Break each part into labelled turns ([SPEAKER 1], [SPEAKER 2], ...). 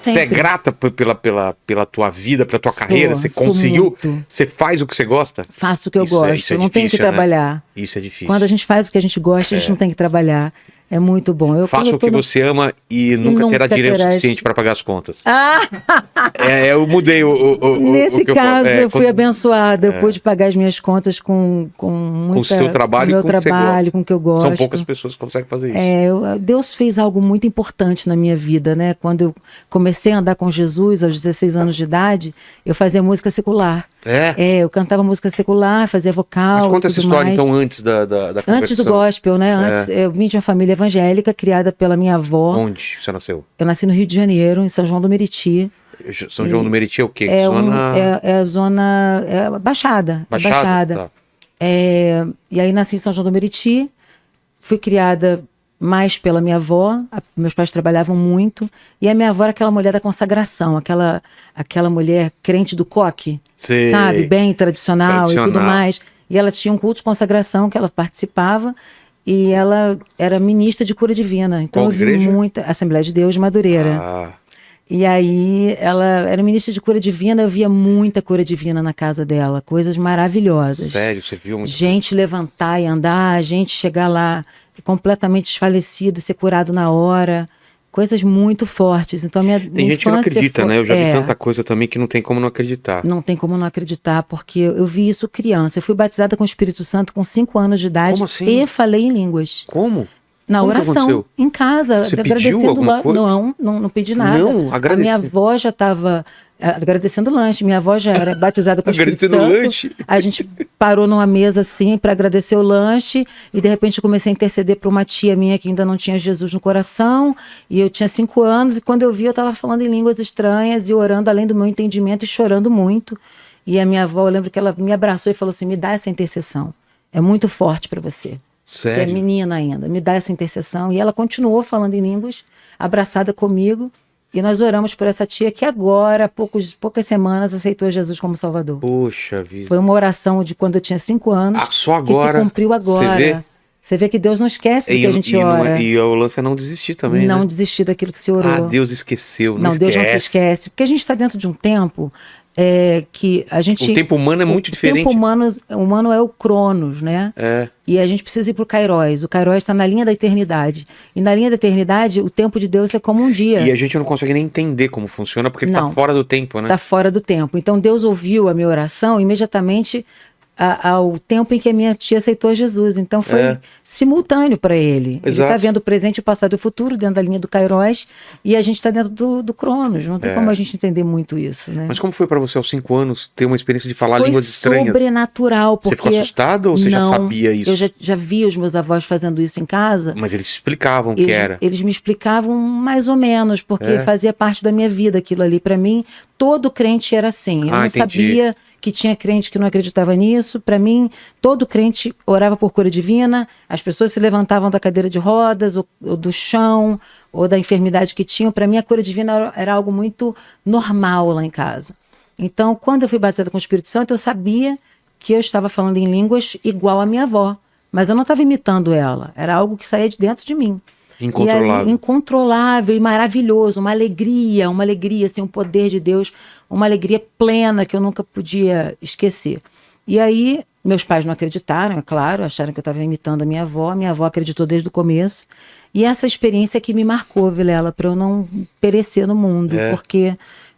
[SPEAKER 1] Você é
[SPEAKER 2] Sempre.
[SPEAKER 1] grata pela tua vida, pela tua carreira? Você
[SPEAKER 2] Sou
[SPEAKER 1] conseguiu?
[SPEAKER 2] muito.
[SPEAKER 1] Você faz o que você gosta?
[SPEAKER 2] Faço o que eu
[SPEAKER 1] Isso é-
[SPEAKER 2] gosto.
[SPEAKER 1] isso é
[SPEAKER 2] Eu não tenho que
[SPEAKER 1] difícil, né?
[SPEAKER 2] trabalhar.
[SPEAKER 1] Isso é difícil.
[SPEAKER 2] Quando a gente faz o que a gente gosta, a gente não tem que trabalhar. É muito bom. Quando
[SPEAKER 1] Faça
[SPEAKER 2] eu
[SPEAKER 1] o
[SPEAKER 2] tô
[SPEAKER 1] que
[SPEAKER 2] no-
[SPEAKER 1] você ama e nunca
[SPEAKER 2] nunca
[SPEAKER 1] terá dinheiro
[SPEAKER 2] terás-
[SPEAKER 1] suficiente para pagar as contas.
[SPEAKER 2] Ah!
[SPEAKER 1] Eu mudei o
[SPEAKER 2] Nesse
[SPEAKER 1] que eu falo.
[SPEAKER 2] caso, eu fui
[SPEAKER 1] quando-
[SPEAKER 2] abençoada. Eu pude pagar as minhas contas com muita,
[SPEAKER 1] com o seu trabalho
[SPEAKER 2] com o
[SPEAKER 1] e
[SPEAKER 2] meu
[SPEAKER 1] com o que você
[SPEAKER 2] trabalho,
[SPEAKER 1] gosta.
[SPEAKER 2] com o que eu gosto.
[SPEAKER 1] São poucas pessoas que conseguem fazer isso.
[SPEAKER 2] Deus fez algo muito importante na minha vida, né? Quando eu comecei a andar com Jesus aos 16 anos de idade, eu fazia música secular. Eu cantava música secular, fazia vocal.
[SPEAKER 1] Mas conta
[SPEAKER 2] e
[SPEAKER 1] essa
[SPEAKER 2] tudo
[SPEAKER 1] história,
[SPEAKER 2] mais.
[SPEAKER 1] então, antes da conversão.
[SPEAKER 2] Antes do gospel, né? Eu vim de uma família evangélica, criada pela minha avó.
[SPEAKER 1] Onde você nasceu?
[SPEAKER 2] Eu nasci no Rio de Janeiro, em São João do Meriti.
[SPEAKER 1] São João do Meriti é o quê?
[SPEAKER 2] É a zona... É Baixada.
[SPEAKER 1] Baixada? Tá.
[SPEAKER 2] E aí nasci em São João do Meriti. Fui criada mais pela minha avó. Meus pais trabalhavam muito. E a minha avó era aquela mulher da consagração. Aquela mulher crente do coque.
[SPEAKER 1] Sei.
[SPEAKER 2] Sabe? Bem tradicional e tudo
[SPEAKER 1] Tradicional.
[SPEAKER 2] mais. E ela tinha um culto de consagração que ela participava. E ela era ministra de cura divina. Então
[SPEAKER 1] Qual
[SPEAKER 2] eu vi
[SPEAKER 1] igreja?
[SPEAKER 2] muita... Assembleia de Deus de Madureira.
[SPEAKER 1] Ah,
[SPEAKER 2] E aí, ela era ministra de cura divina, eu via muita cura divina na casa dela, coisas maravilhosas.
[SPEAKER 1] sério? Você viu?
[SPEAKER 2] Gente levantar e andar, gente chegar lá completamente desfalecido, ser curado na hora, coisas muito fortes. Então, minha
[SPEAKER 1] Tem gente que não
[SPEAKER 2] infância
[SPEAKER 1] acredita,
[SPEAKER 2] foi-
[SPEAKER 1] né? Eu já vi tanta coisa também que não tem como não acreditar.
[SPEAKER 2] Não tem como não acreditar, porque eu vi isso criança. Eu fui batizada com o Espírito Santo com 5 anos de idade
[SPEAKER 1] Como assim?
[SPEAKER 2] e falei em línguas.
[SPEAKER 1] Como?
[SPEAKER 2] Na
[SPEAKER 1] Como que
[SPEAKER 2] oração,
[SPEAKER 1] aconteceu?
[SPEAKER 2] em casa,
[SPEAKER 1] Você
[SPEAKER 2] agradecendo
[SPEAKER 1] pediu alguma
[SPEAKER 2] lanche.
[SPEAKER 1] coisa?
[SPEAKER 2] Não pedi nada.
[SPEAKER 1] Não,
[SPEAKER 2] A
[SPEAKER 1] agradeci.
[SPEAKER 2] minha avó já estava agradecendo lanche. Minha avó já era batizada com o Espírito
[SPEAKER 1] Agradecendo
[SPEAKER 2] Santo.
[SPEAKER 1] lanche?
[SPEAKER 2] A gente parou numa mesa assim para agradecer o lanche e de repente eu comecei a interceder para uma tia minha que ainda não tinha Jesus no coração e eu tinha 5 anos e quando eu vi eu estava falando em línguas estranhas e orando além do meu entendimento e chorando muito. E a minha avó, eu lembro que ela me abraçou e falou assim: me dá essa intercessão. É muito forte para você. Você é
[SPEAKER 1] Sério?
[SPEAKER 2] menina ainda, me dá essa intercessão. E ela continuou falando em línguas, abraçada comigo. E nós oramos por essa tia que agora, há poucas semanas, aceitou Jesus como Salvador.
[SPEAKER 1] Poxa vida.
[SPEAKER 2] Foi uma oração de quando eu tinha 5 anos,
[SPEAKER 1] Só agora.
[SPEAKER 2] que se cumpriu agora.
[SPEAKER 1] Você vê?
[SPEAKER 2] Você vê que Deus não esquece do que a gente ora.
[SPEAKER 1] E o lance é não desistir também,
[SPEAKER 2] Não
[SPEAKER 1] né?
[SPEAKER 2] desistir daquilo que se orou.
[SPEAKER 1] Deus esqueceu,
[SPEAKER 2] Não, Deus não se esquece. Porque a gente está dentro de um tempo que a gente...
[SPEAKER 1] O tempo humano é muito diferente.
[SPEAKER 2] O tempo humano é o Cronos, né? E a gente precisa ir para o Kairos. O Kairos está na linha da eternidade. E na linha da eternidade, o tempo de Deus é como um dia.
[SPEAKER 1] E a gente não consegue nem entender como funciona, porque ele tá
[SPEAKER 2] Não.
[SPEAKER 1] fora do tempo, né?
[SPEAKER 2] Está fora do tempo. Então Deus ouviu a minha oração imediatamente ao tempo em que a minha tia aceitou Jesus. Então foi simultâneo para ele. Ele
[SPEAKER 1] Exato.
[SPEAKER 2] está vendo o presente, o passado e o futuro dentro da linha do Kairos e a gente está dentro do Cronos. Não tem como a gente entender muito isso, né?
[SPEAKER 1] Mas como foi pra você aos 5 anos ter uma experiência de falar línguas
[SPEAKER 2] Foi
[SPEAKER 1] estranhas?
[SPEAKER 2] sobrenatural, porque...
[SPEAKER 1] Você ficou assustado ou você já
[SPEAKER 2] Não,
[SPEAKER 1] sabia isso?
[SPEAKER 2] Eu já vi os meus avós fazendo isso em casa.
[SPEAKER 1] Mas eles explicavam o que era.
[SPEAKER 2] Eles me explicavam mais ou menos, porque fazia parte da minha vida aquilo ali. Para mim, todo crente era assim. Eu não
[SPEAKER 1] entendi.
[SPEAKER 2] sabia que tinha crente que não acreditava nisso. Para mim, todo crente orava por cura divina, as pessoas se levantavam da cadeira de rodas, ou do chão, ou da enfermidade que tinham. Para mim, a cura divina era algo muito normal lá em casa. Então, quando eu fui batizada com o Espírito Santo, eu sabia que eu estava falando em línguas igual a minha avó. Mas eu não estava imitando ela. Era algo que saía de dentro de mim.
[SPEAKER 1] Incontrolável.
[SPEAKER 2] E aí, incontrolável e maravilhoso. Uma alegria, assim, um poder de Deus. Uma alegria plena que eu nunca podia esquecer. E aí, meus pais não acreditaram, é claro. Acharam que eu estava imitando a minha avó. A minha avó acreditou desde o começo. E essa experiência que me marcou, Vilela, para eu não perecer no mundo. Porque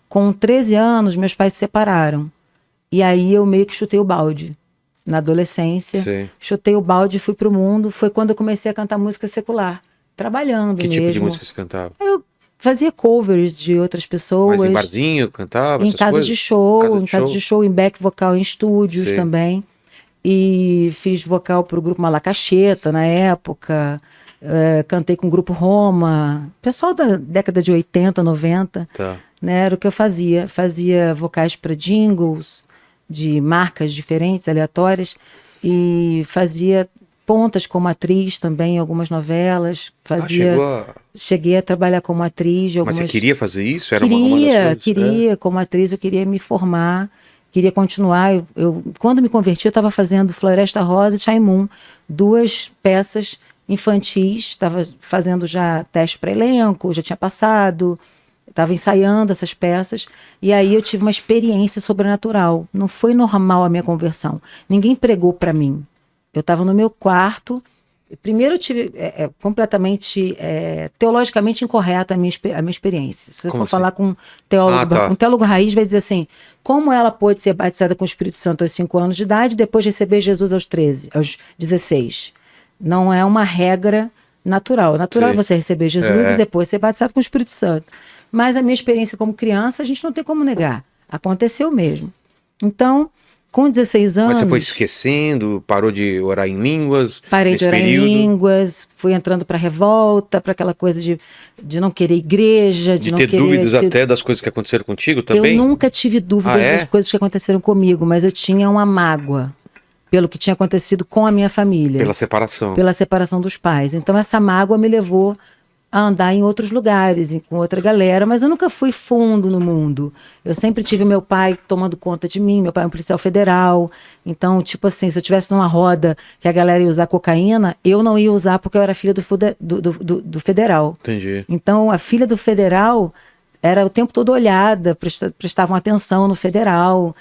[SPEAKER 2] com 13 anos, meus pais se separaram. E aí eu meio que chutei o balde. Na adolescência,
[SPEAKER 1] Sim.
[SPEAKER 2] chutei o balde e fui pro mundo. Foi quando eu comecei a cantar música secular. Trabalhando
[SPEAKER 1] Que
[SPEAKER 2] mesmo.
[SPEAKER 1] tipo de música você cantava?
[SPEAKER 2] Eu fazia covers de outras pessoas.
[SPEAKER 1] Mas em barzinho, cantava?
[SPEAKER 2] Em
[SPEAKER 1] essas
[SPEAKER 2] casas
[SPEAKER 1] coisas?
[SPEAKER 2] de show,
[SPEAKER 1] Casa de
[SPEAKER 2] em casa
[SPEAKER 1] show?
[SPEAKER 2] de show, em back vocal, em estúdios
[SPEAKER 1] Sim.
[SPEAKER 2] também. E fiz vocal pro grupo Malacacheta na época. Cantei com o grupo Roma. Pessoal da década de 80, 90.
[SPEAKER 1] Tá.
[SPEAKER 2] Né, era o que eu fazia. Fazia vocais para jingles de marcas diferentes, aleatórias. E fazia pontas como atriz também em algumas novelas. Cheguei a trabalhar como atriz de algumas...
[SPEAKER 1] Mas você queria fazer isso? Era uma das coisas?
[SPEAKER 2] Queria. Como atriz eu queria me formar, queria continuar. Quando me converti, eu estava fazendo Floresta Rosa e Shai Moon, 2 peças infantis. Estava fazendo já teste para elenco, já tinha passado. estava ensaiando essas peças, e aí eu tive uma experiência sobrenatural. Não foi normal a minha conversão. Ninguém pregou para mim. Eu estava no meu quarto. Primeiro eu tive completamente teologicamente incorreta a minha experiência. Se eu
[SPEAKER 1] Como
[SPEAKER 2] for
[SPEAKER 1] assim?
[SPEAKER 2] falar com um teólogo raiz, vai dizer assim: como ela pôde ser batizada com o Espírito Santo aos 5 anos de idade, depois receber Jesus aos 16? Não é uma regra natural. Natural é você receber Jesus e depois ser batizado com o Espírito Santo. Mas a minha experiência como criança, a gente não tem como negar. Aconteceu mesmo. Então, com 16 anos...
[SPEAKER 1] Mas você foi esquecendo, parou de orar em línguas?
[SPEAKER 2] Parei de orar
[SPEAKER 1] período.
[SPEAKER 2] em línguas, fui entrando para revolta, para aquela coisa de não querer igreja, de não
[SPEAKER 1] ter
[SPEAKER 2] querer...
[SPEAKER 1] dúvidas até das coisas que aconteceram contigo também?
[SPEAKER 2] Eu nunca tive dúvidas das coisas que aconteceram comigo, mas eu tinha uma mágoa pelo que tinha acontecido com a minha família.
[SPEAKER 1] Pela separação.
[SPEAKER 2] Pela separação dos pais. Então essa mágoa me levou a andar em outros lugares, com outra galera, mas eu nunca fui fundo no mundo. Eu sempre tive meu pai tomando conta de mim, meu pai é um policial federal, então, tipo assim, se eu estivesse numa roda que a galera ia usar cocaína, eu não ia usar porque eu era filha do federal.
[SPEAKER 1] Entendi.
[SPEAKER 2] Então, a filha do federal era o tempo todo olhada, prestavam atenção no federal,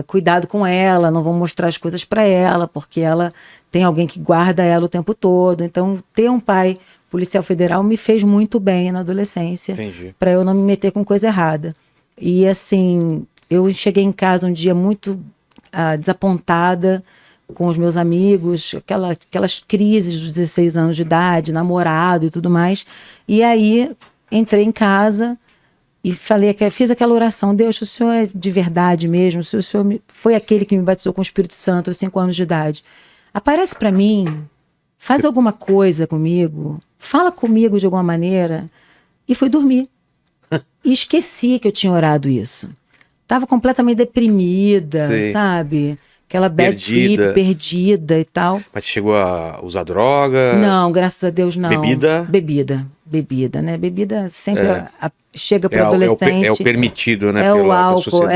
[SPEAKER 2] cuidado com ela, não vão mostrar as coisas para ela, porque ela tem alguém que guarda ela o tempo todo. Então, ter um pai policial federal me fez muito bem na adolescência, para eu não me meter com coisa errada. E assim, eu cheguei em casa um dia muito desapontada com os meus amigos, aquelas crises dos 16 anos de idade, namorado e tudo mais. E aí, entrei em casa e fiz aquela oração: Deus, se o Senhor é de verdade mesmo, se o Senhor foi aquele que me batizou com o Espírito Santo aos 5 anos de idade, aparece para mim, faz alguma coisa comigo, fala comigo de alguma maneira. E fui dormir. E esqueci que eu tinha orado isso. Tava completamente deprimida, sabe? Aquela bad trip, perdida e tal.
[SPEAKER 1] Mas você chegou a usar droga?
[SPEAKER 2] Não, graças a Deus não.
[SPEAKER 1] Bebida?
[SPEAKER 2] Bebida, né? Bebida sempre chega para o adolescente.
[SPEAKER 1] É o permitido, né?
[SPEAKER 2] É o álcool,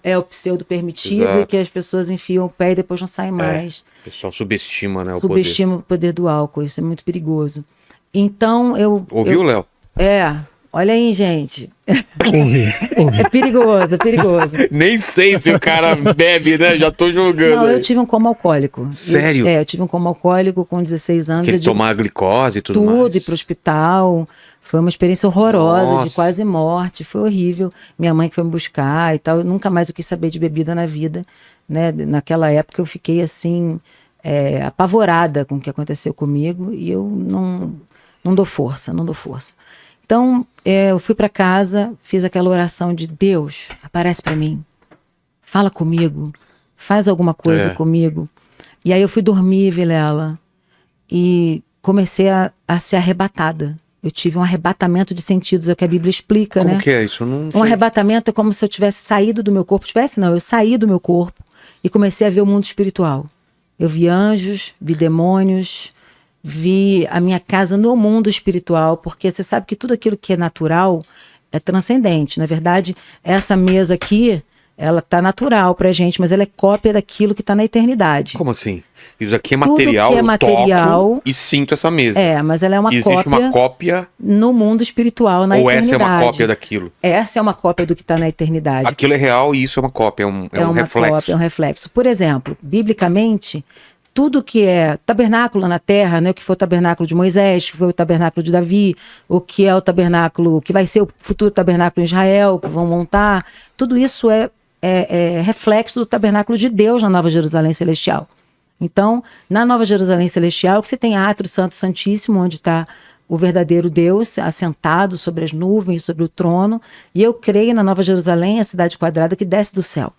[SPEAKER 2] é o pseudo permitido. Exato. E que as pessoas enfiam o pé e depois não saem mais.
[SPEAKER 1] O pessoal subestima, né, o poder.
[SPEAKER 2] Subestima o poder do álcool, isso é muito perigoso. Então eu...
[SPEAKER 1] Ouviu, Léo?
[SPEAKER 2] Olha aí, gente. Ouvi. É perigoso.
[SPEAKER 1] Nem sei se o cara bebe, né? Já tô jogando.
[SPEAKER 2] Não, eu tive um coma alcoólico.
[SPEAKER 1] Sério?
[SPEAKER 2] Eu tive um coma alcoólico com 16 anos.
[SPEAKER 1] Que tomar glicose e tudo mais.
[SPEAKER 2] Tudo, ir pro hospital. Foi uma experiência horrorosa, de quase morte. Foi horrível. Minha mãe que foi me buscar e tal. Eu nunca mais eu quis saber de bebida na vida, né? Naquela época eu fiquei assim, apavorada com o que aconteceu comigo. E eu não dou força. Então, eu fui para casa, fiz aquela oração de: Deus, aparece para mim, fala comigo, faz alguma coisa comigo. E aí eu fui dormir, Vilela, e comecei a ser arrebatada. Eu tive um arrebatamento de sentidos, é o que a Bíblia explica, né?
[SPEAKER 1] Como que é isso? Eu não sei.
[SPEAKER 2] Um arrebatamento é como se eu tivesse saído do meu corpo. Eu saí do meu corpo e comecei a ver o mundo espiritual. Eu vi anjos, vi demônios, vi a minha casa no mundo espiritual, porque você sabe que tudo aquilo que é natural é transcendente. Na verdade, essa mesa aqui, ela tá natural pra gente, mas ela é cópia daquilo que tá na eternidade.
[SPEAKER 1] Como assim? Isso aqui é material,
[SPEAKER 2] tudo que é material,
[SPEAKER 1] toco e sinto essa mesa.
[SPEAKER 2] Mas ela é uma
[SPEAKER 1] Existe
[SPEAKER 2] cópia...
[SPEAKER 1] uma cópia...
[SPEAKER 2] no mundo espiritual, na eternidade.
[SPEAKER 1] Ou essa é uma cópia daquilo?
[SPEAKER 2] Essa é uma cópia do que tá na eternidade.
[SPEAKER 1] Aquilo é real e isso é uma cópia, é um reflexo. Cópia,
[SPEAKER 2] é um reflexo. Por exemplo, biblicamente, tudo que é tabernáculo na terra, né, o que foi o tabernáculo de Moisés, que foi o tabernáculo de Davi, o que é o tabernáculo, que vai ser o futuro tabernáculo em Israel, que vão montar, tudo isso é reflexo do tabernáculo de Deus na Nova Jerusalém Celestial. Então, na Nova Jerusalém Celestial, que você tem átrio santo santíssimo, onde está o verdadeiro Deus assentado sobre as nuvens, sobre o trono, e eu creio na Nova Jerusalém, a cidade quadrada que desce do céu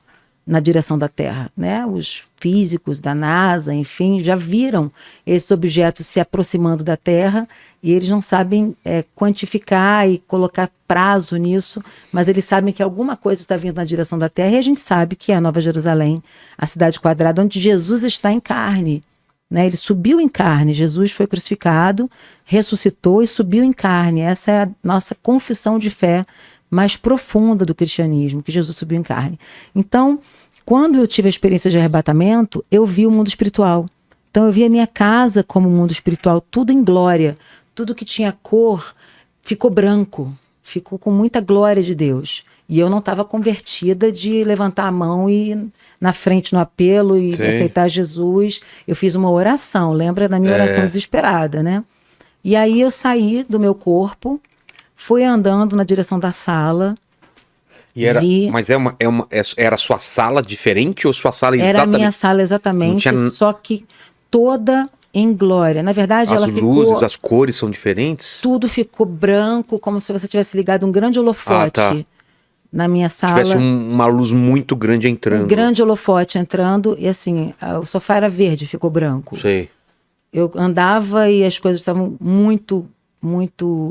[SPEAKER 2] na direção da Terra, né? Os físicos da NASA, enfim, já viram esses objetos se aproximando da Terra e eles não sabem quantificar e colocar prazo nisso, mas eles sabem que alguma coisa está vindo na direção da Terra e a gente sabe que é a Nova Jerusalém, a cidade quadrada, onde Jesus está em carne, né? Ele subiu em carne, Jesus foi crucificado, ressuscitou e subiu em carne. Essa é a nossa confissão de fé mais profunda do cristianismo, que Jesus subiu em carne. Então, quando eu tive a experiência de arrebatamento, eu vi o mundo espiritual. Então, eu vi a minha casa como mundo espiritual, tudo em glória. Tudo que tinha cor ficou branco, ficou com muita glória de Deus. E eu não estava convertida de levantar a mão e ir na frente no apelo e aceitar Jesus. Eu fiz uma oração, lembra da minha oração desesperada, né? E aí eu saí do meu corpo, fui andando na direção da sala.
[SPEAKER 1] E era, mas era a sua sala diferente ou sua sala
[SPEAKER 2] Era
[SPEAKER 1] exatamente?
[SPEAKER 2] a minha sala exatamente, só que toda em glória. Na verdade,
[SPEAKER 1] as
[SPEAKER 2] ela
[SPEAKER 1] luzes,
[SPEAKER 2] ficou...
[SPEAKER 1] as cores são diferentes?
[SPEAKER 2] Tudo ficou branco, como se você tivesse ligado um grande holofote na minha sala.
[SPEAKER 1] Tivesse uma luz muito grande entrando.
[SPEAKER 2] Um grande holofote entrando e assim, o sofá era verde, ficou branco.
[SPEAKER 1] Sei.
[SPEAKER 2] Eu andava e as coisas estavam muito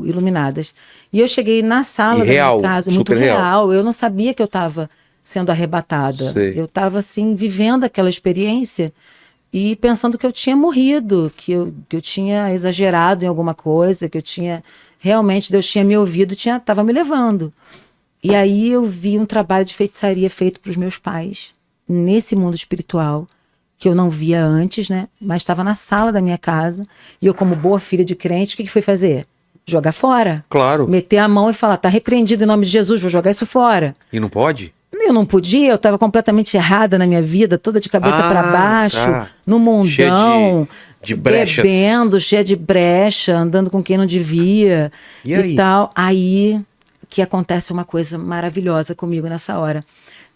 [SPEAKER 2] iluminadas. E eu cheguei na sala da minha casa, muito real. Eu não sabia que eu estava sendo arrebatada.
[SPEAKER 1] Sei.
[SPEAKER 2] Eu estava assim, vivendo aquela experiência e pensando que eu tinha morrido, que eu tinha exagerado em alguma coisa, que eu tinha... Realmente, Deus tinha me ouvido, estava me levando. E aí eu vi um trabalho de feitiçaria feito para os meus pais, nesse mundo espiritual, que eu não via antes, né? Mas estava na sala da minha casa. E eu, como boa filha de crente, o que foi fazer? Jogar fora.
[SPEAKER 1] Claro.
[SPEAKER 2] Meter a mão e falar, tá repreendido em nome de Jesus, vou jogar isso fora.
[SPEAKER 1] E não pode?
[SPEAKER 2] Eu não podia, eu estava completamente errada na minha vida, toda de cabeça para baixo, no mundão,
[SPEAKER 1] cheia de brechas.
[SPEAKER 2] Bebendo, cheia de brecha, andando com quem não devia e tal. Aí que acontece uma coisa maravilhosa comigo nessa hora.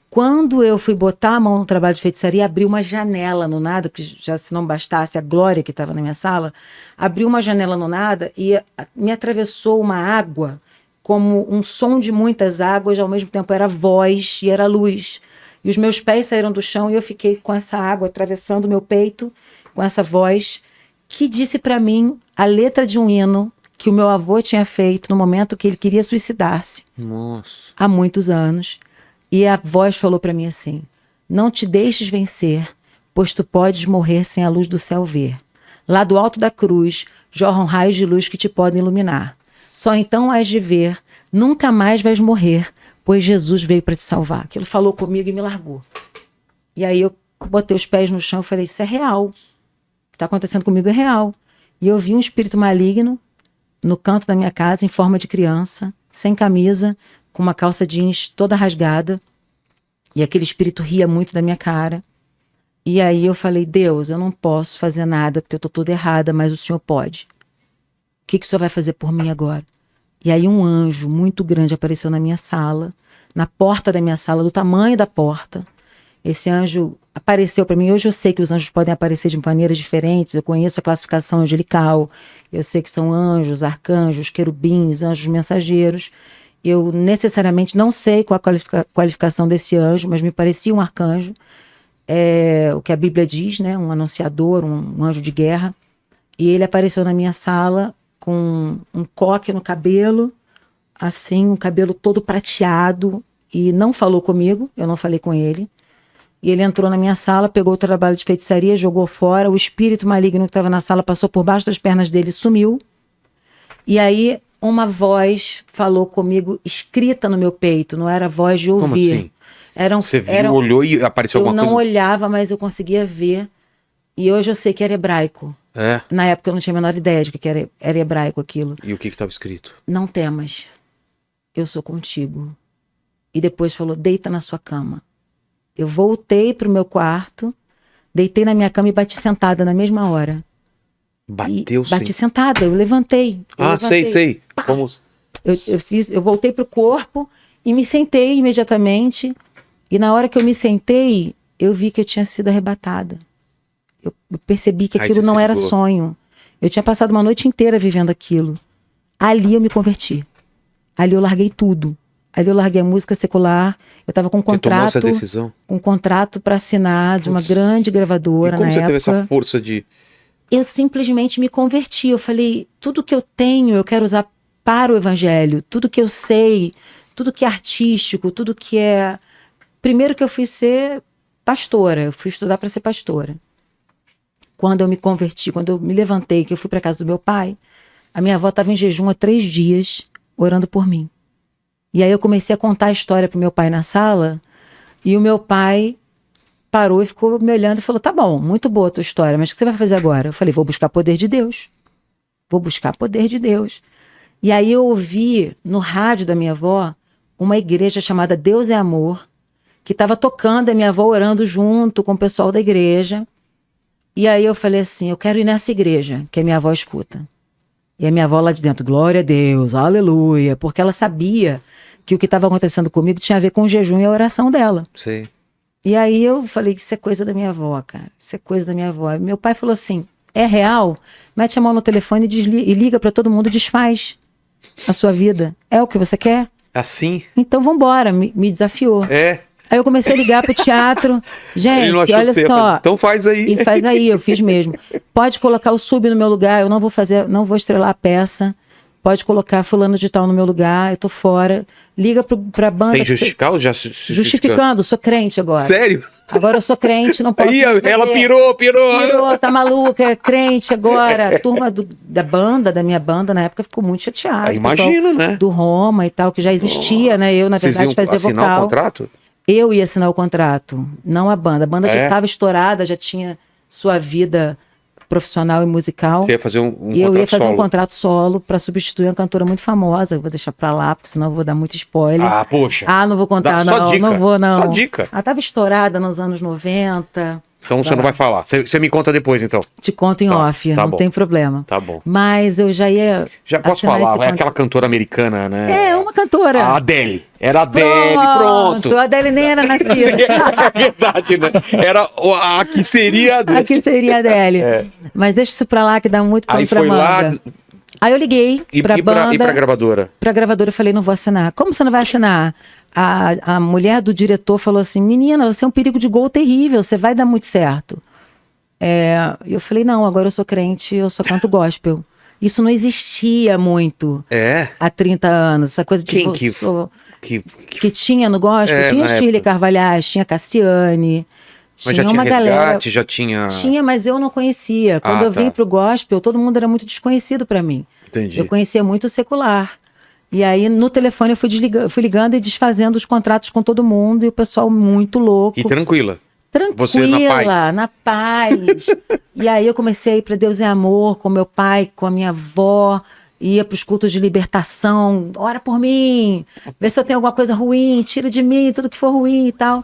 [SPEAKER 2] Quando eu fui botar a mão no trabalho de feitiçaria, abri uma janela no nada, porque já se não bastasse a glória que estava na minha sala, abri uma janela no nada e me atravessou uma água, como um som de muitas águas, ao mesmo tempo era voz e era luz. E os meus pés saíram do chão e eu fiquei com essa água atravessando o meu peito, com essa voz, que disse para mim a letra de um hino que o meu avô tinha feito no momento que ele queria suicidar-se.
[SPEAKER 1] Nossa.
[SPEAKER 2] Há muitos anos. E a voz falou para mim assim: não te deixes vencer, pois tu podes morrer sem a luz do céu ver. Lá do alto da cruz jorram raios de luz que te podem iluminar. Só então hás de ver, nunca mais vais morrer, pois Jesus veio para te salvar. Aquilo falou comigo e me largou. E aí eu botei os pés no chão e falei: isso é real. O que está acontecendo comigo é real. E eu vi um espírito maligno no canto da minha casa, em forma de criança, sem camisa, com uma calça jeans toda rasgada, e aquele espírito ria muito da minha cara. E aí eu falei: Deus, eu não posso fazer nada porque eu tô toda errada, mas o Senhor pode. O que o Senhor vai fazer por mim agora? E aí um anjo muito grande apareceu na minha sala, na porta da minha sala, do tamanho da porta. Esse anjo apareceu para mim. Hoje eu sei que os anjos podem aparecer de maneiras diferentes, eu conheço a classificação angelical, eu sei que são anjos, arcanjos, querubins, anjos mensageiros. Eu necessariamente não sei qual a qualificação desse anjo, mas me parecia um arcanjo, o que a Bíblia diz, né? Um anunciador, um anjo de guerra. E ele apareceu na minha sala com um coque no cabelo, assim, um cabelo todo prateado, e não falou comigo, eu não falei com ele. E ele entrou na minha sala, pegou o trabalho de feitiçaria, jogou fora, o espírito maligno que estava na sala passou por baixo das pernas dele e sumiu. E aí uma voz falou comigo, escrita no meu peito, não era voz de ouvir.
[SPEAKER 1] Como assim? Você viu, olhou e apareceu alguma coisa?
[SPEAKER 2] Eu não olhava, mas eu conseguia ver. E hoje eu sei que era hebraico. Na época eu não tinha a menor ideia de que era hebraico aquilo.
[SPEAKER 1] E o que estava escrito?
[SPEAKER 2] Não temas, eu sou contigo. E depois falou: deita na sua cama. Eu voltei pro meu quarto, deitei na minha cama e bati sentada na mesma hora.
[SPEAKER 1] Bateu, sim.
[SPEAKER 2] Bati sentada, eu levantei.
[SPEAKER 1] Sei. Como...
[SPEAKER 2] Eu voltei pro corpo e me sentei imediatamente. E na hora que eu me sentei, eu vi que eu tinha sido arrebatada. Eu percebi que aquilo não era sonho. Eu tinha passado uma noite inteira vivendo aquilo. Ali eu me converti. Ali eu larguei tudo. Ali eu larguei a música secular. Eu estava com um contrato.
[SPEAKER 1] Você tomou essa decisão?
[SPEAKER 2] Um contrato para assinar de uma grande gravadora na época.
[SPEAKER 1] E como você teve essa força de...
[SPEAKER 2] Eu simplesmente me converti. Eu falei: tudo que eu tenho eu quero usar para o evangelho. Tudo que eu sei, tudo que é artístico, tudo que é... Primeiro que eu fui ser pastora. Eu fui estudar para ser pastora. Quando eu me converti, quando eu me levantei, que eu fui para casa do meu pai, a minha avó estava em jejum há 3 dias, orando por mim. E aí eu comecei a contar a história pro meu pai na sala, e o meu pai parou e ficou me olhando e falou: tá bom, muito boa a tua história, mas o que você vai fazer agora? Eu falei: vou buscar poder de Deus. Vou buscar poder de Deus. E aí eu ouvi no rádio da minha avó uma igreja chamada Deus é Amor, que estava tocando, a minha avó orando junto com o pessoal da igreja. E aí eu falei assim, eu quero ir nessa igreja que a minha avó escuta. E a minha avó lá de dentro, glória a Deus, aleluia, porque ela sabia que o que estava acontecendo comigo tinha a ver com o jejum e a oração dela.
[SPEAKER 1] Sim.
[SPEAKER 2] E aí eu falei que isso é coisa da minha avó, cara. Isso é coisa da minha avó. E meu pai falou assim, é real? Mete a mão no telefone e liga para todo mundo, desfaz a sua vida. É o que você quer?
[SPEAKER 1] Assim?
[SPEAKER 2] Então vambora, me desafiou.
[SPEAKER 1] É.
[SPEAKER 2] Aí eu comecei a ligar pro teatro. Gente, olha só.
[SPEAKER 1] Então faz aí.
[SPEAKER 2] E faz aí, eu fiz mesmo. Pode colocar o sub no meu lugar, eu não vou estrelar a peça. Pode colocar fulano de tal no meu lugar, eu tô fora. Liga pra banda.
[SPEAKER 1] Sem justificar ou já
[SPEAKER 2] justificando, sou crente agora.
[SPEAKER 1] Sério?
[SPEAKER 2] Agora eu sou crente, não posso.
[SPEAKER 1] Aí ela pirou.
[SPEAKER 2] Pirou, tá maluca, é crente agora. A turma da banda, da minha banda, na época ficou muito chateada.
[SPEAKER 1] Imagina, né?
[SPEAKER 2] Do Roma e tal, que já existia, né? Eu, na verdade, fazia vocal.
[SPEAKER 1] Vocês iam assinar o contrato?
[SPEAKER 2] Eu ia assinar o contrato, não a banda. A banda já estava estourada, já tinha sua vida profissional e musical.
[SPEAKER 1] Você ia fazer um contrato
[SPEAKER 2] solo? Eu ia fazer
[SPEAKER 1] solo.
[SPEAKER 2] Um contrato solo para substituir uma cantora muito famosa. Eu vou deixar para lá, porque senão eu vou dar muito spoiler.
[SPEAKER 1] Ah, poxa.
[SPEAKER 2] Ah, não vou contar,
[SPEAKER 1] não.
[SPEAKER 2] Dica. Não vou, não.
[SPEAKER 1] Só dica.
[SPEAKER 2] Ela estava estourada nos anos 90.
[SPEAKER 1] Então você não vai falar. Você me conta depois, então.
[SPEAKER 2] Te conto em off, não tem problema.
[SPEAKER 1] Tá bom.
[SPEAKER 2] Mas eu já ia.
[SPEAKER 1] Já posso falar, é aquela cantora americana, né?
[SPEAKER 2] É, uma cantora.
[SPEAKER 1] A Adele. Era a Adele, pronto.
[SPEAKER 2] A Adele nem era nascida.
[SPEAKER 1] É verdade, né? Era a que seria a Adele.
[SPEAKER 2] A que seria a Adele. Mas deixa isso pra lá que dá muito pano pra manga. Aí eu liguei pra banda.
[SPEAKER 1] E pra gravadora?
[SPEAKER 2] Pra gravadora eu falei, não vou assinar. Como você não vai assinar? A mulher do diretor falou assim, menina, você é um perigo de gol terrível, você vai dar muito certo. Eu falei, não, agora eu sou crente, eu só canto gospel. Isso não existia muito há 30 anos. Essa coisa de que tinha no gospel, tinha Shirley Carvalhais, tinha Cassiane,
[SPEAKER 1] mas
[SPEAKER 2] tinha uma galera.
[SPEAKER 1] Já tinha...
[SPEAKER 2] Tinha, mas eu não conhecia. Quando eu vim pro gospel, todo mundo era muito desconhecido para mim.
[SPEAKER 1] Entendi.
[SPEAKER 2] Eu conhecia muito o secular. E aí, no telefone, eu fui ligando e desfazendo os contratos com todo mundo, e o pessoal muito louco.
[SPEAKER 1] E tranquila.
[SPEAKER 2] Tranquila,
[SPEAKER 1] você
[SPEAKER 2] na paz. E aí eu comecei a ir para Deus é Amor, com meu pai, com a minha avó, ia para os cultos de libertação, ora por mim, vê se eu tenho alguma coisa ruim, tira de mim tudo que for ruim e tal.